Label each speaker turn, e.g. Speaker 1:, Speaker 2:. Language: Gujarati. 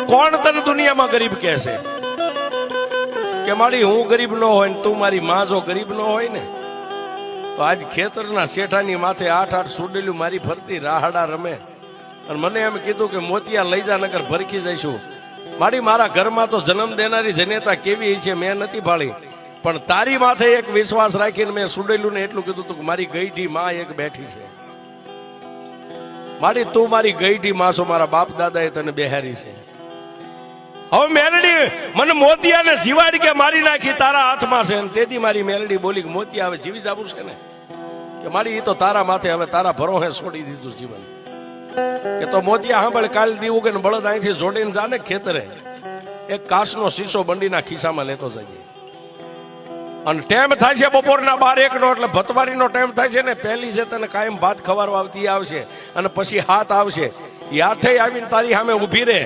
Speaker 1: કોણ તને દુનિયામાં ગરીબ કહે છે કે મારી હું ગરીબ ન હોય ને તું મારી માં જો ગરીબ ન હોય ને તો આજ ખેતરના શેઠાની માથે 8-8 સુડેલું મારી ફરતી રાહડા રમે અને મને એમ કીધું કે મોતિયા લઈ જા નગર ભરખી જઈશું. મારા ઘરમાં તો જન્મ દેનારી જનેતા કેવી છે મેં નથી ભાળી, પણ તારી માથે એક વિશ્વાસ રાખીને મેં સુડેલું ને એટલું કીધું તું કે મારી ગઈઢી માં એક બેઠી છે. તું મારી ગઈઢી માં છો, મારા બાપ દાદાએ તને બેહારી છે. હવે મેલડી મને મોતિયાને જીવાડી કે મારી નાખી તારા હાથમાં છે. તેથી મારી મેલડી બોલી કે મોતિયા હવે જીવી જવું છે ને કે મારી એ તો તારા માથે હવે તારા ભરોહે છોડી દીધું જીવન. કે તો મોતિયા સાંભળ, કાલ દીવું કે બળદ અહીંથી જોડીને જાને ખેતરે એક કાચનો શીશો બંડીના ખિસ્સામાં લેતો જઈએ. અને ટાઈમ થાય છે બપોરના 12-1 નો, એટલે ભતવારીનો ટાઈમ થાય છે ને. પહેલી છે તને કાયમ ભાત ખવારવા આવતી આવશે અને પછી હાથ આવશે. એ આઠે આવીને તારી સામે ઊભી રહે